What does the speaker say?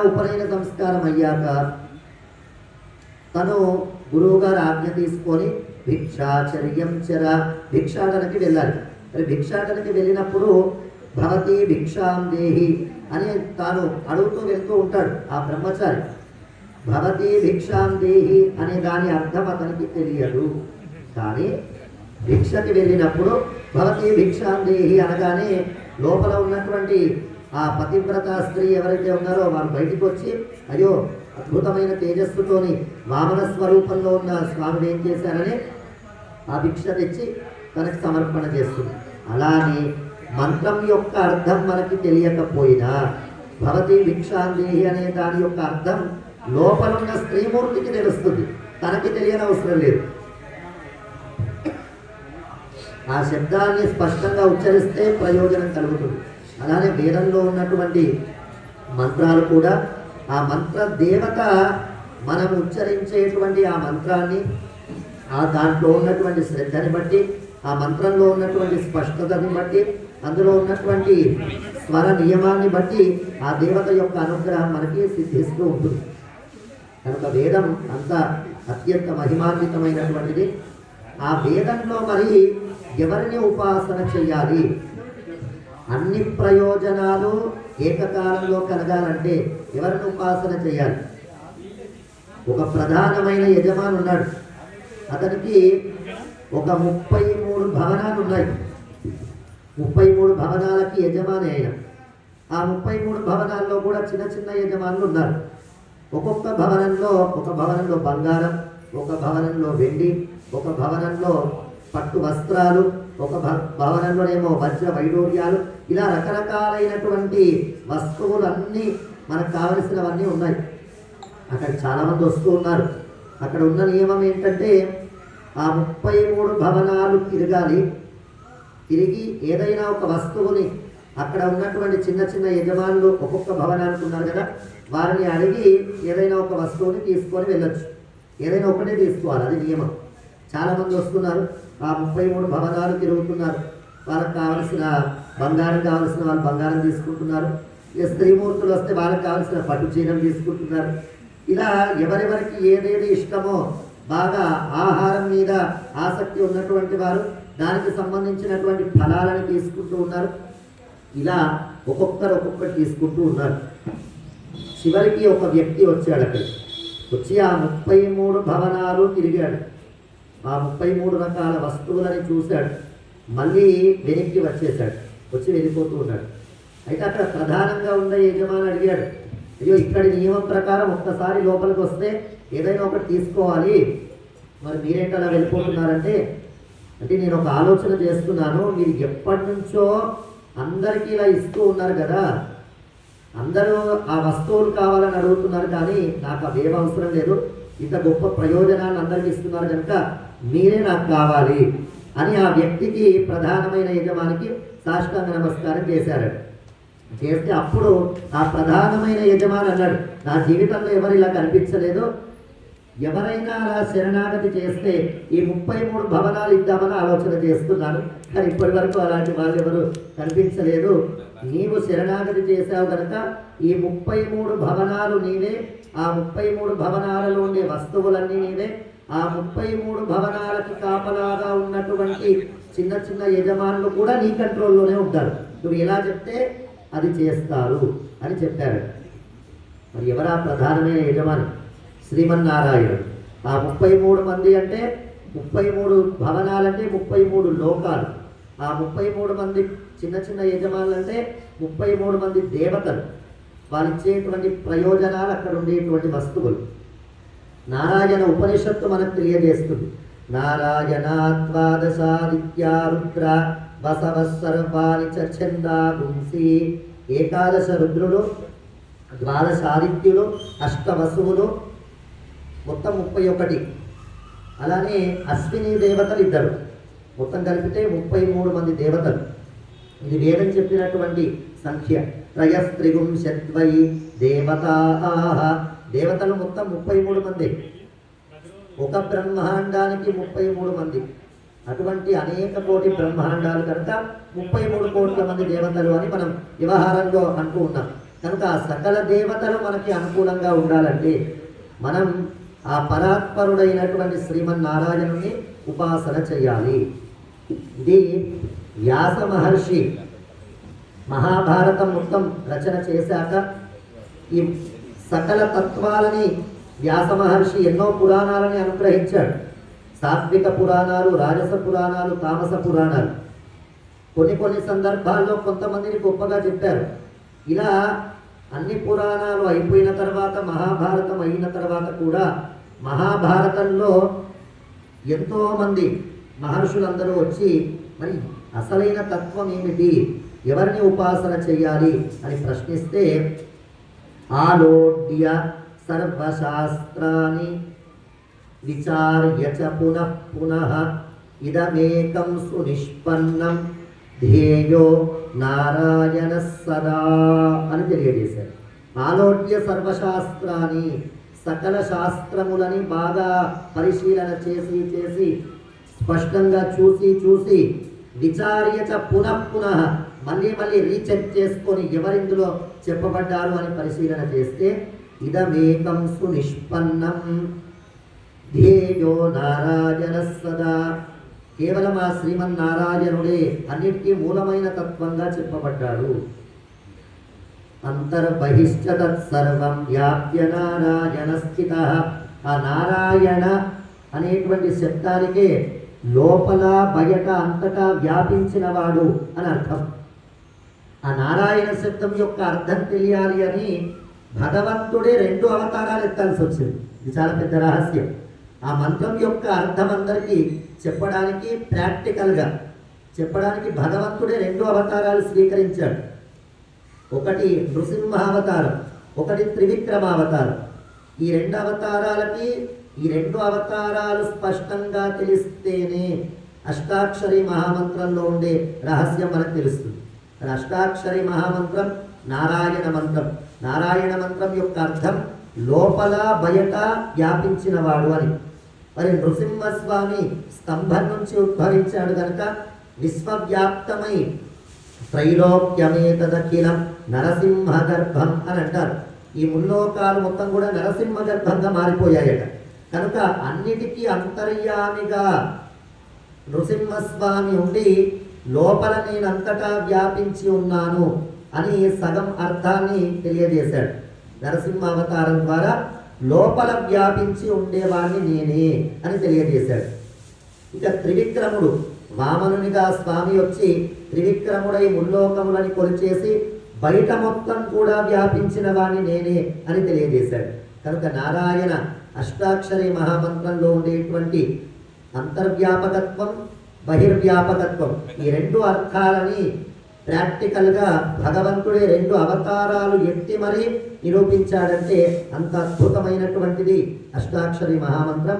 ఉపనయన సంస్కారం అయ్యాక తను గురువుగారు ఆజ్ఞ తీసుకొని భిక్షాచర్యం చర భిక్షాటనకి వెళ్ళాలి. మరి భిక్షాటనకి వెళ్ళినప్పుడు భవతి భిక్షాం దేహి అని తాను అడుగుతూ వెళ్తూ ఉంటాడు ఆ బ్రహ్మచారి. భవతి భిక్షాం దేహి అనే దాని అర్థం అతనికి తెలియదు. కానీ భిక్షకి వెళ్ళినప్పుడు భవతి భిక్షాం దేహి అనగానే లోపల ఉన్నటువంటి ఆ పతివ్రత స్త్రీ ఎవరైతే ఉన్నారో వారు బయటికి వచ్చి అయ్యో అద్భుతమైన తేజస్సుతోని వామన స్వరూపంలో ఉన్న స్వామిని ఏం చేశారని ఆ భిక్ష తెచ్చి తనకు సమర్పణ చేస్తుంది. అలానే మంత్రం యొక్క అర్థం మనకి తెలియకపోయినా భవతి భిక్షాందేహి అనే దాని యొక్క అర్థం లోపలున్న స్త్రీమూర్తికి తెలుస్తుంది, తనకి తెలియని అవసరం లేదు. ఆ శబ్దాన్ని స్పష్టంగా ఉచ్చరిస్తే ప్రయోజనం కలుగుతుంది. అలానే వేదంలో ఉన్నటువంటి మంత్రాలు కూడా ఆ మంత్ర దేవత మనం ఉచ్చరించేటువంటి ఆ మంత్రాన్ని ఆ దాంట్లో ఉన్నటువంటి శ్రద్ధని బట్టి ఆ మంత్రంలో ఉన్నటువంటి స్పష్టతని బట్టి అందులో ఉన్నటువంటి స్వర నియమాన్ని బట్టి ఆ దేవత యొక్క అనుగ్రహం మనకి సిద్ధిస్తూ ఉంటుంది. కనుక వేదం అంత అత్యంత మహిమాన్వితమైనటువంటిది. ఆ వేదంలో మరి ఎవరిని ఉపాసన చెయ్యాలి, అన్ని ప్రయోజనాలు ఏకకాలంలో కలగాలంటే ఎవరిని ఉపాసన చేయాలి? ఒక ప్రధానమైన యజమాని ఉన్నాడు, అతనికి ఒక 33 భవనాలు ఉన్నాయి. 33 భవనాలకి యజమాని అయిన ఆ 33 భవనాల్లో కూడా చిన్న చిన్న యజమానులు ఉన్నారు. ఒక్కొక్క భవనంలో ఒక భవనంలో బంగారం, ఒక భవనంలో వెండి, ఒక భవనంలో పట్టు వస్త్రాలు, ఒక భవనంలోనేమో వజ్ర వైడూర్యాలు, ఇలా రకరకాలైనటువంటి వస్తువులన్నీ మనకు కావలసినవన్నీ ఉన్నాయి. అక్కడ చాలామంది వస్తూ ఉన్నారు. అక్కడ ఉన్న నియమం ఏంటంటే ఆ 33 భవనాలు తిరగాలి. తిరిగి ఏదైనా ఒక వస్తువుని అక్కడ ఉన్నటువంటి చిన్న చిన్న యజమానులు ఒక్కొక్క భవనానికి ఉన్నారు కదా, వారిని అడిగి ఏదైనా ఒక వస్తువుని తీసుకొని వెళ్ళొచ్చు. ఏదైనా ఒకటే తీసుకోవాలి, అది నియమం. చాలామంది వస్తున్నారు, ఆ 33 భవనాలు తిరుగుతున్నారు. వాళ్ళకి కావలసిన బంగారం కావలసిన వాళ్ళు బంగారం తీసుకుంటున్నారు. ఇక స్త్రీమూర్తులు వస్తే వాళ్ళకి కావలసిన పట్టు చీరలు తీసుకుంటున్నారు. ఇలా ఎవరెవరికి ఏదేది ఇష్టమో, బాగా ఆహారం మీద ఆసక్తి ఉన్నటువంటి వారు దానికి సంబంధించినటువంటి ఫలాలను తీసుకుంటూ ఉన్నారు. ఇలా ఒక్కొక్కటి తీసుకుంటూ ఉన్నారు. చివరికి ఒక వ్యక్తి వచ్చాడు. అక్కడికి వచ్చి ఆ 33 భవనాలు తిరిగాడు. ఆ 33 రకాల వస్తువులని చూశాడు. మళ్ళీ వెనక్కి వచ్చేసాడు, వచ్చి వెళ్ళిపోతూ ఉన్నాడు. అయితే అక్కడ ప్రధానంగా ఉన్న యజమాని అడిగాడు, అయ్యో ఇక్కడి నియమం ప్రకారం ఒక్కసారి లోపలికి వస్తే ఏదైనా ఒకటి తీసుకోవాలి, మరి మీరేంటి అలా వెళ్ళిపోతున్నారంటే, అంటే నేను ఒక ఆలోచన చేస్తున్నాను, మీరు ఎప్పటి నుంచో అందరికీ ఇలా ఇస్తూ ఉన్నారు కదా, అందరూ ఆ వస్తువులు కావాలని అడుగుతున్నారు, కానీ నాకు అవేం అవసరం లేదు, ఇంత గొప్ప ప్రయోజనాన్ని అందరికీ ఇస్తున్నారు కనుక మీరే నాకు కావాలి అని ఆ వ్యక్తికి ప్రధానమైన యజమానికి సాష్టాంగ నమస్కారం చేశాడు. చేస్తే అప్పుడు ఆ ప్రధానమైన యజమాని అన్నాడు, నా జీవితంలో ఎవరు ఇలా కనిపించలేదు, ఎవరైనా అలా శరణాగతి చేస్తే ఈ 33 భవనాలు ఇద్దామని ఆలోచన చేస్తున్నాను, కానీ ఇప్పటి వరకు అలాంటి వాళ్ళు ఎవరు కనిపించలేదు. నీవు శరణాగతి చేశావు కనుక ఈ 33 భవనాలు నీవే, ఆ 33 భవనాలలో ఉండే వస్తువులన్నీ నీవే, ఆ 33 భవనాలకి కాపలాగా ఉన్నటువంటి చిన్న చిన్న యజమానులు కూడా నీ కంట్రోల్లోనే ఉంటారు, నువ్వు ఎలా చెప్తే అది చేస్తారు అని చెప్పారు. మరి ఎవరా ప్రధానమైన యజమాని? శ్రీమన్నారాయణుడు. ఆ 33 మంది అంటే 33 భవనాలంటే 33 లోకాలు. ఆ 33 మంది చిన్న చిన్న యజమానులు అంటే 33 మంది దేవతలు. వాళ్ళు ఇచ్చేటువంటి ప్రయోజనాలు, అక్కడ ఉండేటువంటి వస్తువులు. నారాయణ ఉపనిషత్తు మనకు తెలియజేస్తుంది, నారాయణాద్వాదశాదిత్యా రుద్ర వసవ సర్వాణి ఛందా పుంసి. 11 రుద్రులు, 12 ఆదిత్యులు, 8 వసువులు, మొత్తం 31. అలానే అశ్విని దేవతలు 2, మొత్తం కలిపితే 33 మంది దేవతలు. ఇది వేదం చెప్పినటువంటి సంఖ్య. త్రయస్త్రిగుంశద్వై దేవతా, దేవతలు మొత్తం 33 మంది. ఒక బ్రహ్మాండానికి 33 మంది. అటువంటి అనేక కోటి బ్రహ్మాండాలు కనుక 33 కోట్ల మంది దేవతలు అని మనం వ్యవహారంలో అంటూ ఉన్నాం. కనుక ఆ సకల దేవతలు మనకి అనుకూలంగా ఉండాలంటే మనం ఆ పరాత్పరుడైనటువంటి శ్రీమన్నారాయణుని ఉపాసన చేయాలి. ఇది వ్యాస మహర్షి మహాభారతం మొత్తం రచన చేశాక ఈ సకల తత్వాలని వ్యాస మహర్షి ఎన్నో పురాణాలని అనుగ్రహించాడు. సాత్విక పురాణాలు, రాజస పురాణాలు, తామస పురాణాలు. కొన్ని సందర్భాల్లో కొంతమందిని గొప్పగా చెప్పారు. ఇలా అన్ని పురాణాలు అయిపోయిన తర్వాత, మహాభారతం అయిన తర్వాత కూడా మహాభారతంలో ఎంతోమంది మహర్షులందరూ వచ్చి మరి అసలైన తత్వం ఏమిటి, ఎవరిని ఉపాసన చేయాలి అని ప్రశ్నిస్తే ఆలోడ్య సర్వశాస్త్రాన్ని విచార్య చ పునః పునః ఇదమేకం సునిష్పన్నం ధ్యేయో నారాయణ సదా అని తెలియజేశారు. ఆలోడ్య సర్వశాస్త్రాన్ని, సకల శాస్త్రములని బాగా పరిశీలన చేసి స్పష్టంగా చూసి విచార్య చ పునః పునః మళ్ళీ రీచెక్ చేసుకొని ఎవరిందులో చెప్పబడ్డారు అని పరిశీలన చేస్తే ఇదమేకం సునిష్పన్నం ధ్యేయో నారాయణ సదా, కేవలం ఆ శ్రీమన్నారాయణుడే అన్నిటికీ మూలమైన తత్వంగా చెప్పబడ్డాడు. అంతర్బహిశ్చ తత్సర్వం వ్యాప్య నారాయణ స్థిత. ఆ నారాయణ అనేటువంటి శబ్దానికే లోపల బయట అంతటా వ్యాపించిన వాడు అని అర్థం. ఆ నారాయణ శబ్దం యొక్క అర్థం తెలియాలి అని భగవంతుడే 2 అవతారాలు ఎత్తాల్సి వచ్చింది. ఇది చాలా పెద్ద రహస్యం. ఆ మంత్రం యొక్క అర్థం అందరికీ చెప్పడానికి, ప్రాక్టికల్గా చెప్పడానికి భగవంతుడే 2 అవతారాలు స్వీకరించాడు. ఒకటి నృసింహావతారం, ఒకటి త్రివిక్రమావతారం. ఈ 2 అవతారాలకి ఈ 2 అవతారాలు స్పష్టంగా తెలిస్తేనే అష్టాక్షరి మహామంత్రంలో ఉండే రహస్యం మనకు తెలుస్తుంది. అష్టాక్షరి మహామంత్రం నారాయణ మంత్రం. నారాయణ మంత్రం యొక్క అర్థం లోపల బయట వ్యాపించినవాడు అని. మరి నృసింహస్వామి స్తంభం నుంచి ఉద్భవించాడు కనుక విశ్వవ్యాప్తమై త్రైలోక్యమేతదఖిలం నరసింహ గర్భం అని అంటారు. ఈ ముల్లోకాలు మొత్తం కూడా నరసింహ గర్భంగా మారిపోయాయట. కనుక అన్నిటికీ అంతర్యామిగా నృసింహస్వామి ఉండి లోపల నేనంతటా వ్యాపించి ఉన్నాను అని సగం అర్థాన్ని తెలియజేశాడు. నరసింహ అవతారం ద్వారా లోపల వ్యాపించి ఉండేవాడిని నేనే అని తెలియజేశాడు. ఇక త్రివిక్రముడు వామనునిగా స్వామి వచ్చి త్రివిక్రముడై ముల్లోకములని కొలిచేసి బయట మొత్తం కూడా వ్యాపించిన వాడిని నేనే అని తెలియజేశాడు. కనుక నారాయణ అష్టాక్షరి మహామంత్రంలో ఉండేటువంటి అంతర్వ్యాపకత్వం, బహిర్వ్యాపకత్వం, ఈ 2 అర్థాలని ప్రాక్టికల్గా భగవంతుడే 2 అవతారాలు ఎత్తి మరీ నిరూపించాడంటే అంత అద్భుతమైనటువంటిది అష్టాక్షరి మహామంత్రం.